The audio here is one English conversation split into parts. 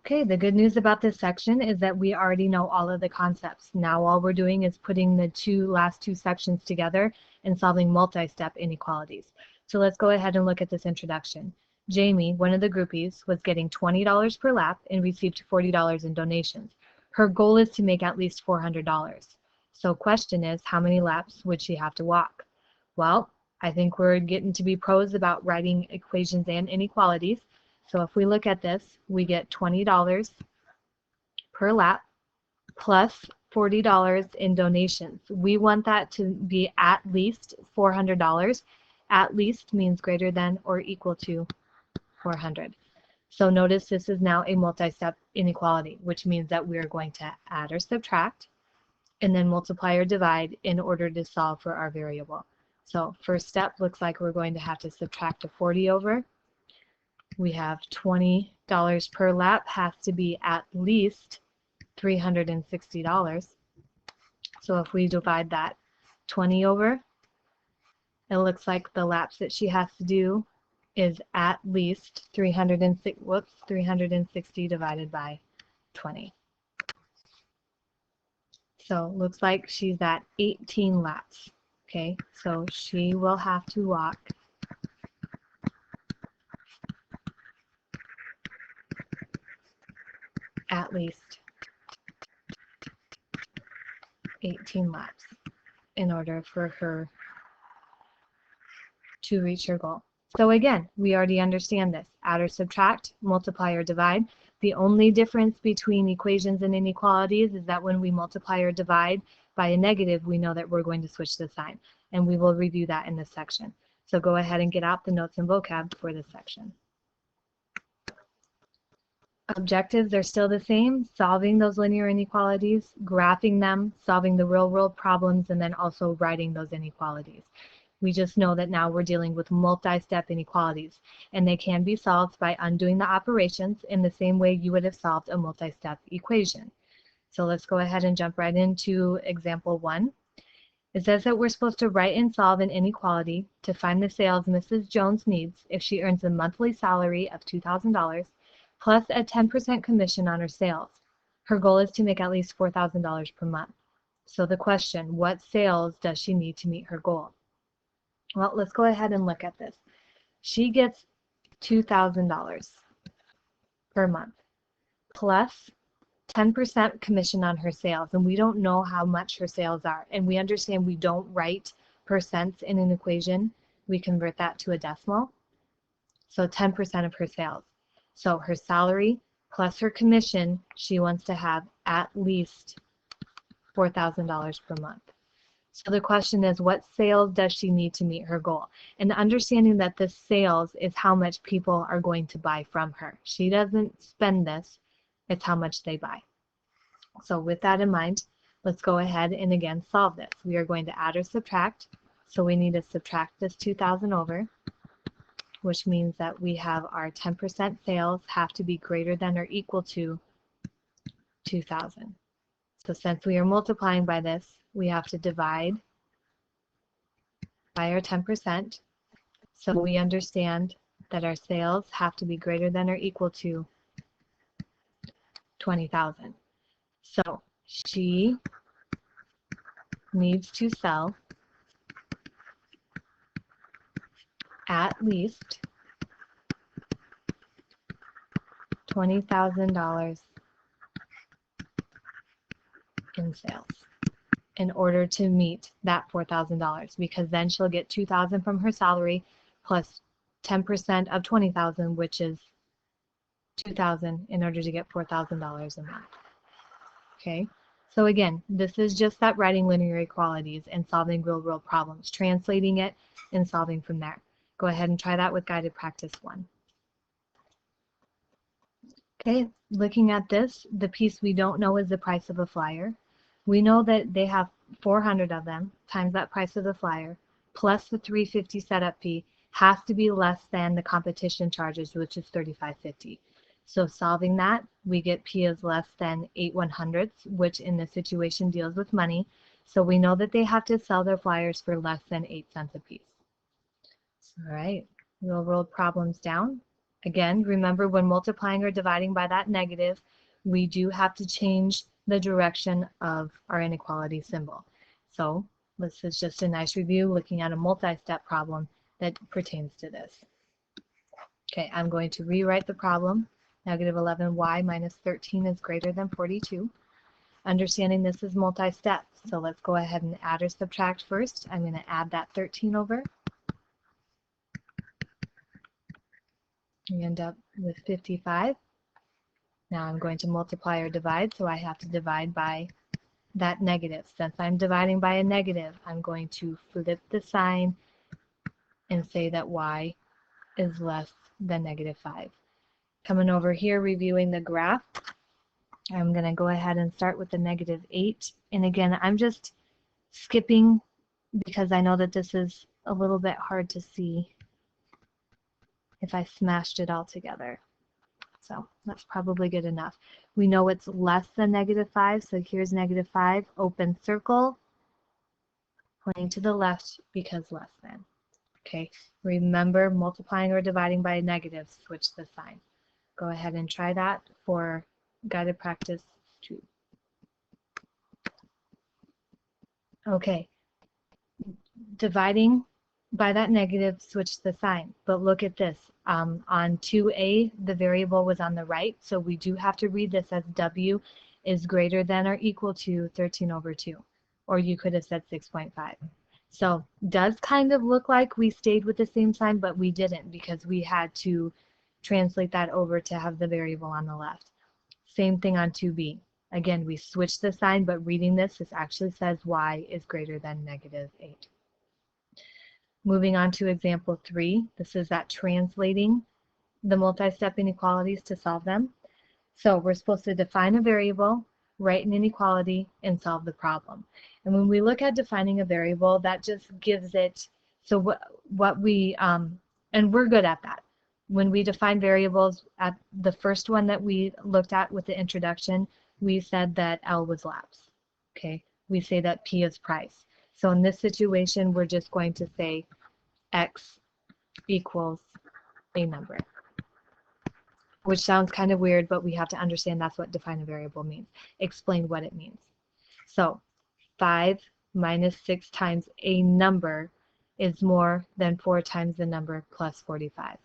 Okay, the good news about this section is that we already know all of the concepts. Now all we're doing is putting the last two sections together and solving multi-step inequalities. So let's go ahead and look at this introduction. Jamie, one of the groupies, was getting $20 per lap and received $40 in donations. Her goal is to make at least $400. So question is, how many laps would she have to walk? Well, I think we're getting to be pros about writing equations and inequalities. So if we look at this, we get $20 per lap plus $40 in donations. We want that to be at least $400. At least means greater than or equal to 400. So notice this is now a multi-step inequality, which means that we are going to add or subtract and then multiply or divide in order to solve for our variable. So first step looks like we're going to have to subtract a 40 over. We have $20 per lap has to be at least $360. So if we divide that 20 over, it looks like the laps that she has to do is at least 360 divided by 20. So it looks like she's at 18 laps. Okay, so she will have to walk at least 18 laps in order for her to reach her goal. So again, we already understand this. Add or subtract, multiply or divide. The only difference between equations and inequalities is that when we multiply or divide by a negative, we know that we're going to switch the sign. And we will review that in this section. So go ahead and get out the notes and vocab for this section. Objectives are still the same, solving those linear inequalities, graphing them, solving the real-world problems, and then also writing those inequalities. We just know that now we're dealing with multi-step inequalities, and they can be solved by undoing the operations in the same way you would have solved a multi-step equation. So let's go ahead and jump right into example 1. It says that we're supposed to write and solve an inequality to find the sales Mrs. Jones needs if she earns a monthly salary of $2,000 plus a 10% commission on her sales. Her goal is to make at least $4,000 per month. So the question, what sales does she need to meet her goal? Well, let's go ahead and look at this. She gets $2,000 per month plus 10% commission on her sales, and we don't know how much her sales are. And we understand we don't write percents in an equation. We convert that to a decimal. So 10% of her sales. So her salary plus her commission, she wants to have at least $4,000 per month. So the question is, what sales does she need to meet her goal? And understanding that this sales is how much people are going to buy from her. She doesn't spend this, it's how much they buy. So with that in mind, let's go ahead and again solve this. We are going to add or subtract. So we need to subtract this 2,000 over, which means that we have our 10% sales have to be greater than or equal to 2,000. So since we are multiplying by this, we have to divide by our 10%. So we understand that our sales have to be greater than or equal to 20,000. So she needs to sell at least $20,000 in sales in order to meet that $4,000, because then she'll get $2,000 from her salary plus 10% of $20,000, which is $2,000, in order to get $4,000 a month. Okay, so again, this is just that writing linear equalities and solving real-world problems, translating it and solving from there. Go ahead and try that with guided practice 1. Okay, looking at this, the piece we don't know is the price of a flyer. We know that they have 400 of them times that price of the flyer plus the $3.50 setup fee has to be less than the competition charges, which is $35.50. So solving that, we get P is less than 8/100ths, which in this situation deals with money. So we know that they have to sell their flyers for less than 8 cents a piece. All right, real world problems down. Again, remember when multiplying or dividing by that negative, we do have to change the direction of our inequality symbol. So this is just a nice review looking at a multi-step problem that pertains to this. Okay, I'm going to rewrite the problem. Negative 11y minus 13 is greater than 42. Understanding this is multi-step, so let's go ahead and add or subtract first. I'm going to add that 13 over. We end up with 55. Now I'm going to multiply or divide, so I have to divide by that negative. Since I'm dividing by a negative, I'm going to flip the sign and say that y is less than negative 5. Coming over here, reviewing the graph, I'm going to go ahead and start with the negative 8. And again, I'm just skipping because I know that this is a little bit hard to see if I smashed it all together. So that's probably good enough. We know it's less than negative 5, so here's negative 5, open circle, pointing to the left because less than. Okay, remember multiplying or dividing by a negative, switch the sign. Go ahead and try that for guided practice 2. Okay, dividing by that negative, switch the sign. But look at this. On 2a, the variable was on the right, so we do have to read this as w is greater than or equal to 13 over 2. Or you could have said 6.5. So does kind of look like we stayed with the same sign, but we didn't because we had to translate that over to have the variable on the left. Same thing on 2b. Again, we switched the sign, but reading this actually says y is greater than negative 8. Moving on to example 3, this is that translating the multi-step inequalities to solve them. So we're supposed to define a variable, write an inequality, and solve the problem. And when we look at defining a variable, that just gives it, so what we, and we're good at that. When we define variables, at the first one that we looked at with the introduction, we said that L was lapse. Okay, we say that P is price. So in this situation, we're just going to say X equals a number, which sounds kind of weird, but we have to understand that's what define a variable means. Explain what it means. So 5 minus 6 times a number is more than 4 times the number plus 45.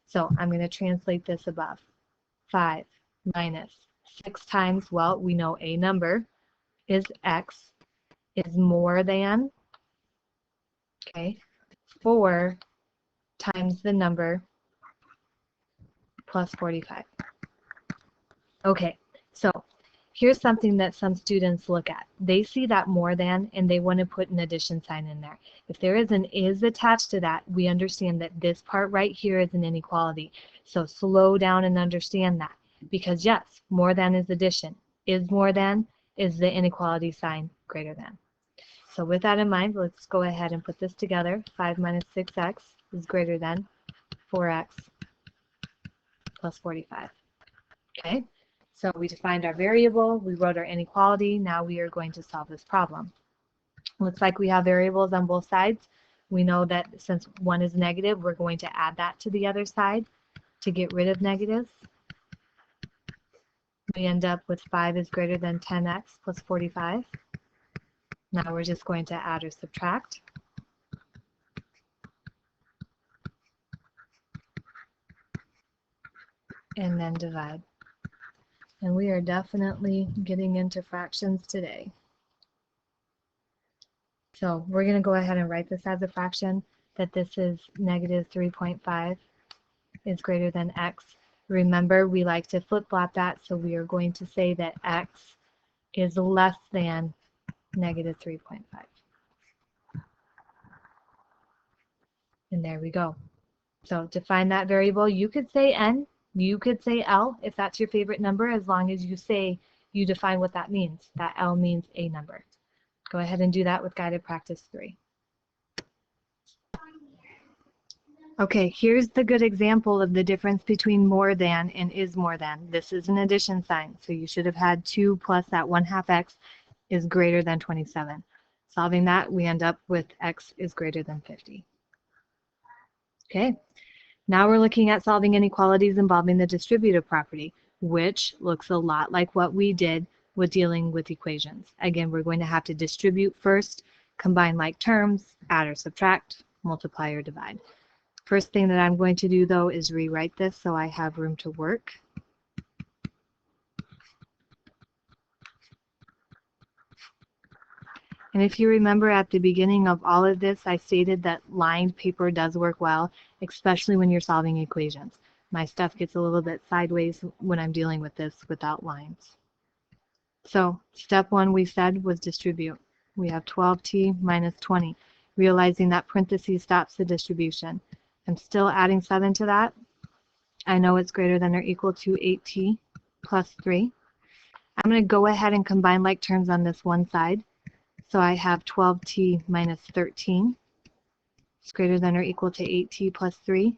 So I'm going to translate this above. 5 minus 6 times, well, we know a number is X, is more than, okay, 4 times the number plus 45. Okay, so here's something that some students look at. They see that more than and they want to put an addition sign in there. If there is an is attached to that, we understand that this part right here is an inequality. So slow down and understand that, because yes, more than is addition. Is more than is the inequality sign greater than. So with that in mind, let's go ahead and put this together. 5 minus 6x is greater than 4x plus 45. Okay, so we defined our variable, we wrote our inequality, now we are going to solve this problem. Looks like we have variables on both sides. We know that since one is negative, we're going to add that to the other side to get rid of negatives. We end up with 5 is greater than 10x plus 45. Now we're just going to add or subtract. And then divide. And we are definitely getting into fractions today. So we're going to go ahead and write this as a fraction, that this is negative 3.5 is greater than x. Remember, we like to flip-flop that, so we are going to say that x is less than negative 3.5. And there we go. So to find that variable, you could say n, you could say L, if that's your favorite number, as long as you say you define what that means. That L means a number. Go ahead and do that with guided practice 3. Okay, here's the good example of the difference between more than and is more than. This is an addition sign, so you should have had 2 plus that 1/2 x is greater than 27. Solving that, we end up with x is greater than 50. Okay, Now we're looking at solving inequalities involving the distributive property, which looks a lot like what we did with dealing with equations. Again, we're going to have to distribute first, combine like terms, add or subtract, multiply or divide. First thing that I'm going to do though is rewrite this so I have room to work. And if you remember at the beginning of all of this, I stated that lined paper does work well, especially when you're solving equations. My stuff gets a little bit sideways when I'm dealing with this without lines. So step one we said was distribute. We have 12t minus 20, realizing that parentheses stops the distribution. I'm still adding 7 to that. I know it's greater than or equal to 8t plus 3. I'm going to go ahead and combine like terms on this one side. So I have 12t minus 13 is greater than or equal to 8t plus 3.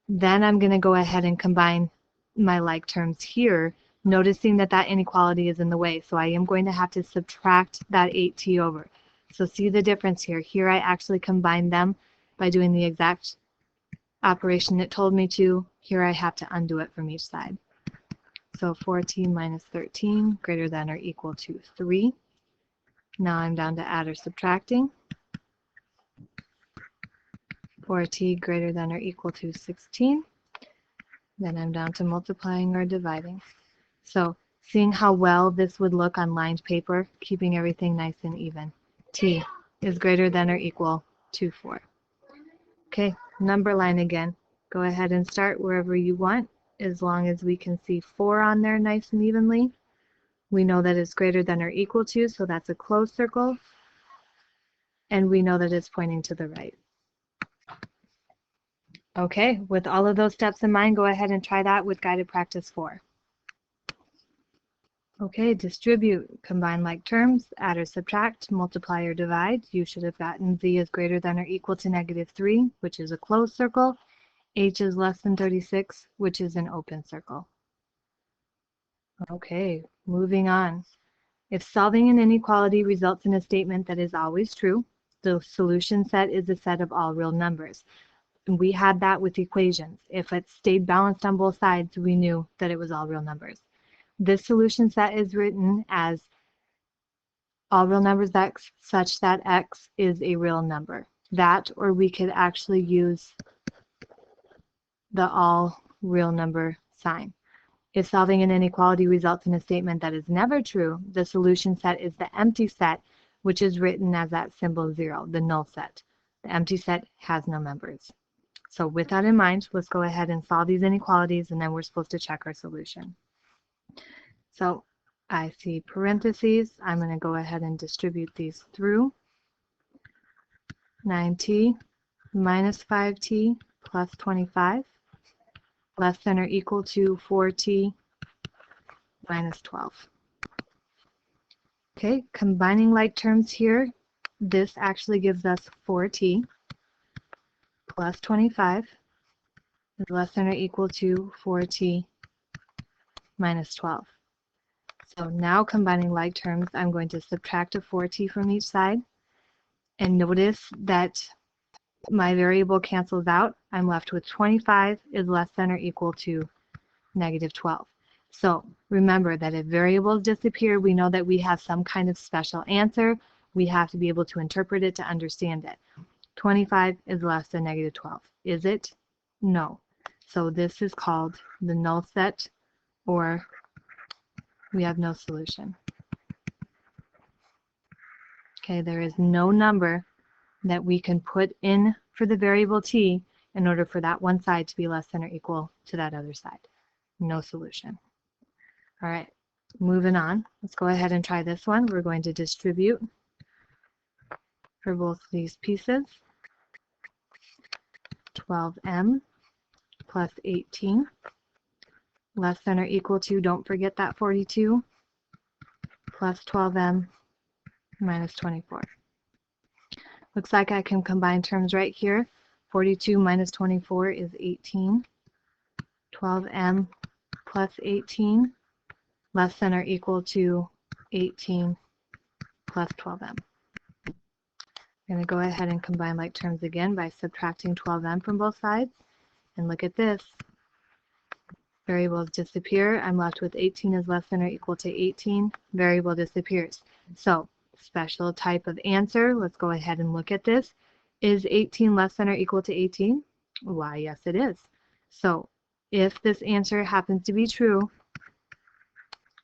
Then I'm going to go ahead and combine my like terms here, noticing that that inequality is in the way. So I am going to have to subtract that 8t over. So see the difference here. Here I actually combined them by doing the exact operation it told me to. Here I have to undo it from each side. So 4t minus 13 greater than or equal to 3. Now I'm down to add or subtracting. 4t greater than or equal to 16. Then I'm down to multiplying or dividing. So seeing how well this would look on lined paper, keeping everything nice and even. T is greater than or equal to 4. Okay, number line again. Go ahead and start wherever you want, as long as we can see 4 on there nice and evenly. We know that it's greater than or equal to, so that's a closed circle. And we know that it's pointing to the right. Okay, with all of those steps in mind, go ahead and try that with guided practice 4. Okay, distribute, combine like terms, add or subtract, multiply or divide. You should have gotten z is greater than or equal to -3, which is a closed circle. H is less than 36, which is an open circle. Okay, moving on. If solving an inequality results in a statement that is always true, the solution set is a set of all real numbers. And we had that with equations. If it stayed balanced on both sides, we knew that it was all real numbers. This solution set is written as all real numbers x such that x is a real number. That, or we could actually use the all real number sign. If solving an inequality results in a statement that is never true, the solution set is the empty set, which is written as that symbol 0, the null set. The empty set has no members. So with that in mind, let's go ahead and solve these inequalities, and then we're supposed to check our solution. So I see parentheses. I'm going to go ahead and distribute these through. 9t minus 5t plus 25 less than or equal to 4t minus 12. Okay, combining like terms here, this actually gives us 4t plus 25 is less than or equal to 4t minus 12. So now combining like terms, I'm going to subtract a 4t from each side. And notice that my variable cancels out. I'm left with 25 is less than or equal to -12. So remember that if variables disappear, we know that we have some kind of special answer. We have to be able to interpret it to understand it. 25 is less than -12. Is it? No. So this is called the null set, or we have no solution. Okay, there is no number that we can put in for the variable t in order for that one side to be less than or equal to that other side. No solution. All right, moving on. Let's go ahead and try this one. We're going to distribute for both of these pieces. 12m plus 18 less than or equal to, don't forget that 42, plus 12m minus 24. Looks like I can combine terms right here. 42 minus 24 is 18. 12m plus 18 less than or equal to 18 plus 12m. I'm going to go ahead and combine like terms again by subtracting 12m from both sides. And look at this. Variables disappear. I'm left with 18 is less than or equal to 18. Variable disappears. So, special type of answer. Let's go ahead and look at this. Is 18 less than or equal to 18? Why, yes, it is. So, if this answer happens to be true,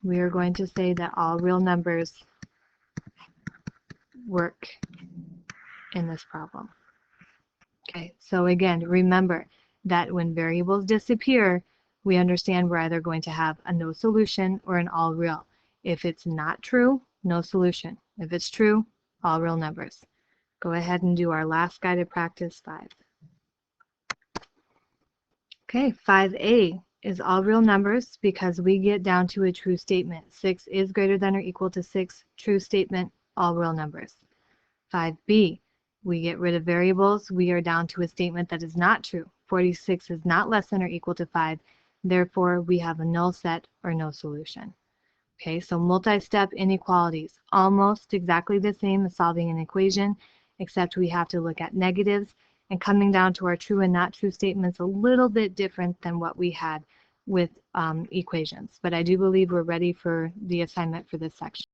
we are going to say that all real numbers work in this problem. Okay, so again, remember that when variables disappear, we understand we're either going to have a no solution or an all real. If it's not true, no solution. If it's true, all real numbers. Go ahead and do our last guided practice 5. Okay, 5a is all real numbers because we get down to a true statement. 6 is greater than or equal to 6, true statement, all real numbers. 5b, we get rid of variables. We are down to a statement that is not true. 46 is not less than or equal to 5. Therefore, we have a null set or no solution. Okay, so multi-step inequalities, almost exactly the same as solving an equation, except we have to look at negatives, and coming down to our true and not true statements a little bit different than what we had with equations. But I do believe we're ready for the assignment for this section.